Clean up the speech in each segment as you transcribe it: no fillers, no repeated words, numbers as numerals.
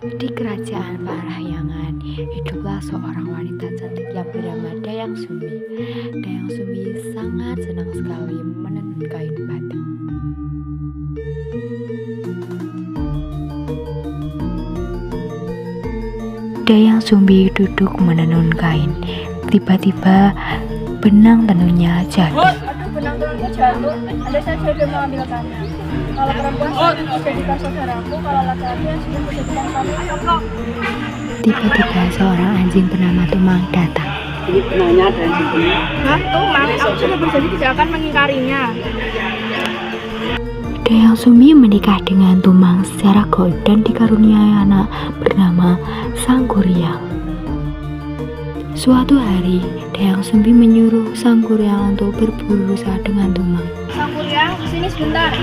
Di kerajaan Parahyangan, hiduplah seorang wanita cantik yang bernama Dayang Sumbi. Dayang Sumbi sangat senang sekali menenun kain batik. Dayang Sumbi duduk menenun kain. Tiba-tiba benang tenunnya jatuh. Aduh, benang tenunnya jatuh. Andai saja dia mengambilkannya. Kalau perempuan sudah jadikan saudaraku, kalau laki-laki yang sudah jadikan suamiku. Tiba-tiba seorang anjing bernama Tumang datang. Ini benarnya ada di sini. Hah, Tumang? Aku sudah berjanji tidak akan mengingkarinya. Dayang Sumbi menikah dengan Tumang secara gaib dan dikaruniai anak bernama Sangkuriang. Suatu hari, Dayang Sumbi menyuruh Sangkuriang untuk berusaha dengan Tumang. Sangkuriang, sini sebentar.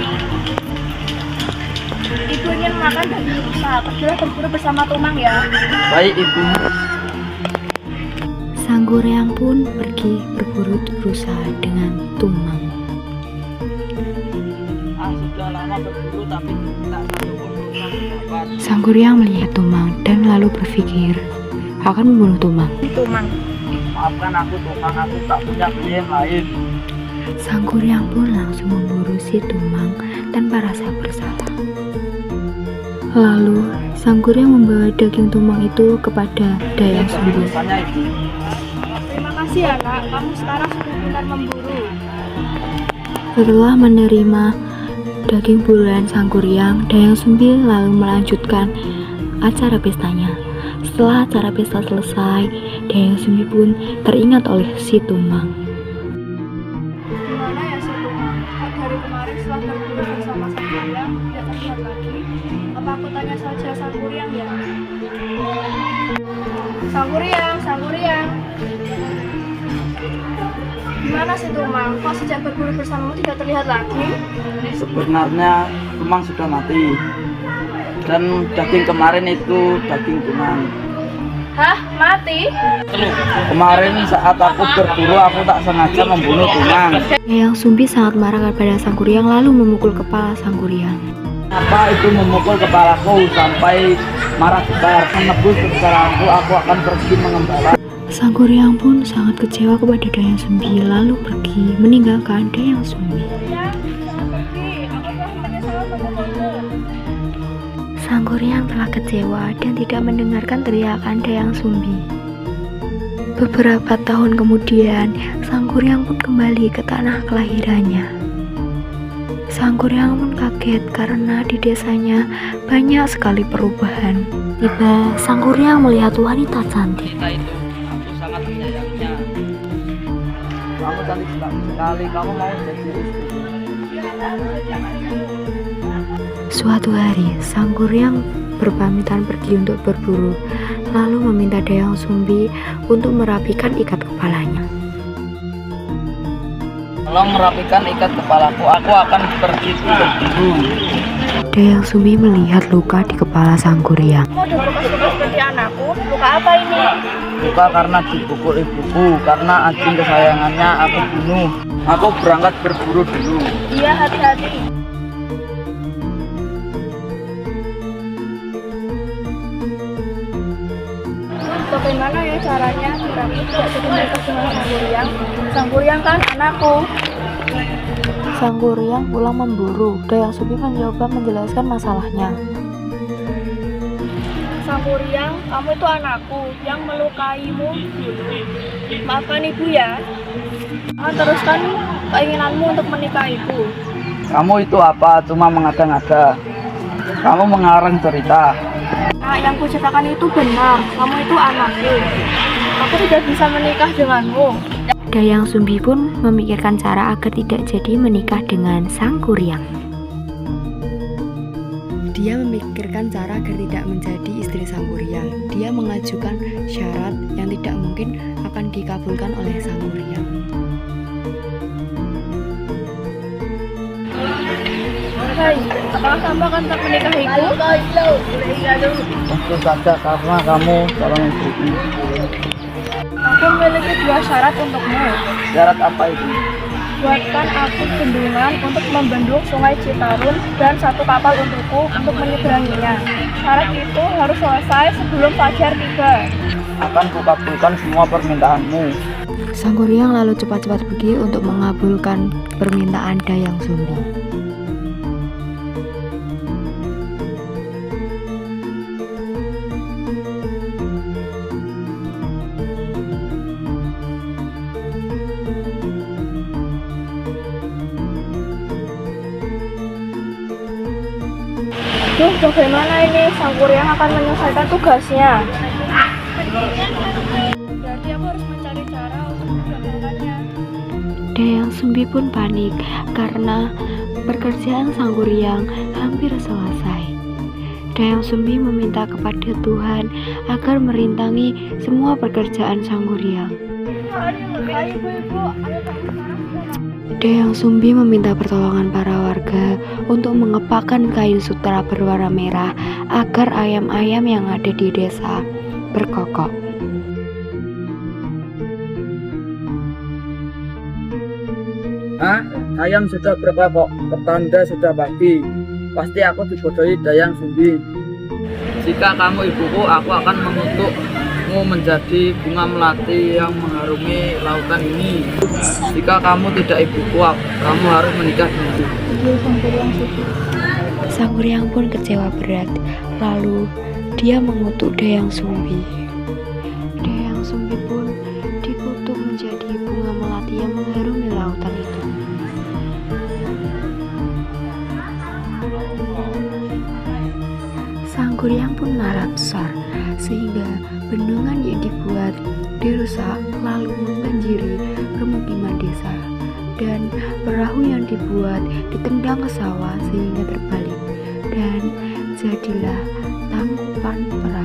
Ibu ingin makan dan berusaha. Pergilah berburu bersama Tumang ya. Baik ibu. Sangkuriang pun pergi berburu berusaha dengan Tumang. Sudah lama berburu tapi tak satu pun dapat. Sangkuriang melihat Tumang dan lalu berpikir akan membunuh Tumang. Tumang. Maafkan aku Tumang, aku tak punya pilihan lain. Sangkuriang pun langsung memburu si Tumang tanpa rasa bersalah. Lalu Sangkuriang membawa daging Tumang itu kepada Dayang Sumbi. Rasanya ibu. Terima kasih ya nak, kamu sekarang sudah pintar memburu. Setelah menerima daging buruan Sangkuriang, Dayang Sumbi lalu melanjutkan acara pestanya. Setelah acara pesta selesai, Dayang Sumbi pun teringat oleh si Tumang. Gimana ya si Tumang? Kok dari kemarin setelah berburu bersama Sangkuriang tidak terlihat lagi? Apa aku tanya saja Sangkuriang ya? Sangkuriang, Sangkuriang. Gimana si Tumang? Kok sejak berburu bersamamu tidak terlihat lagi? Sebenarnya Tumang sudah mati. Dan daging kemarin itu daging Tumang. Hah? Mati? Kemarin saat aku berburu aku tak sengaja membunuh Tumang. Dayang Sumbi sangat marah kepada Sangkuriang lalu memukul kepala Sangkuriang. Apa itu memukul kepalaku sampai marah besar menebus kesalahanku, aku akan pergi mengembala. Sangkuriang pun sangat kecewa kepada Dayang Sumbi lalu pergi meninggalkan Dayang Sumbi. Ya, jangan pergi. Aku telah menyesal memukulmu. Sangkuriang telah kecewa dan tidak mendengarkan teriakan Dayang Sumbi. Beberapa tahun kemudian, Sangkuriang pun kembali ke tanah kelahirannya. Sangkuriang pun kaget karena di desanya banyak sekali perubahan. Tiba Sangkuriang melihat wanita cantik. Kita itu, aku sangat menyayanginya. Kamu cantik sekali, kamu mau jadi istriku. Suatu hari, Sangkuriang berpamitan pergi untuk berburu, lalu meminta Dayang Sumbi untuk merapikan ikat kepalanya. Tolong merapikan ikat kepalaku, aku akan pergi berburu. Dayang Sumbi melihat luka di kepala Sangkuriang. Kamu udah bekas-bekas seperti anakku? Luka apa ini? Luka karena dipukul ibuku, karena anjing kesayangannya aku bunuh. Aku berangkat berburu dulu. Iya, hati-hati. Bagaimana ya caranya biar aku tidak jadi menikah dengan Sangkuriang? Sangkuriang kan anakku. Sangkuriang pulang memburu. Dayang Sumbi mencoba menjelaskan masalahnya. Sangkuriang, kamu itu anakku yang melukaimu dulu. Maafkan ibu ya. Jangan teruskan keinginanmu untuk menikahiku. Kamu itu apa? Cuma mengada-ngada. Kamu mengarang cerita. Nah, yang kuceritakan itu benar. Kamu itu anakku. Aku tidak bisa menikah denganmu. Dayang Sumbi pun memikirkan cara agar tidak jadi menikah dengan Sangkuriang. Dia memikirkan cara agar tidak menjadi istri Sangkuriang. Dia mengajukan syarat yang tidak mungkin akan dikabulkan oleh Sangkuriang. Hai, apakah kamu akan tetap menikahiku? Tentu saja karena kamu calon istriku. Aku memiliki dua syarat untukmu. Syarat apa itu? buatkan aku bendungan untuk membendung sungai Citarum dan satu kapal untukku untuk menyeberanginya. Syarat itu harus selesai sebelum fajar tiba. Akan kukabulkan semua permintaanmu. Sangguryang lalu cepat-cepat pergi untuk mengabulkan permintaan Dayang Sumbi. Duh, bagaimana ini? Sangguryang akan menyelesaikan tugasnya. Jadi aku harus mencari cara untuk menggagalkannya. Dayang Sumbi pun panik karena pekerjaan Sangguryang hampir selesai. Dayang Sumbi meminta kepada Tuhan agar merintangi semua pekerjaan Sangguryang. Ayo ibu-ibu, ayo kamu sekarang. Dayang Sumbi meminta pertolongan para warga untuk mengepakkan kain sutera berwarna merah agar ayam-ayam yang ada di desa berkokok. Hah? Ayam sudah berapa kok? Petanda sudah pagi. Pasti aku dibodohi Dayang Sumbi. Jika kamu ibuku, aku akan mengutukmu menjadi bunga melati yang mengarungi lautan ini. Jika kamu tidak ibuku, kamu harus menikah denganku. Sangguryang pun kecewa berat, lalu dia mengutuk Dayang Sumbi. Dayang Sumbi pun dikutuk menjadi bunga melati yang mengharungi lautan itu. Sangguryang pun marah besar, sehingga bendungan yang dibuat dirusak lalu membanjiri permukiman desa, dan perahu yang dibuat ditendang ke sawah sehingga terbalik, dan jadilah tangkupan perahu.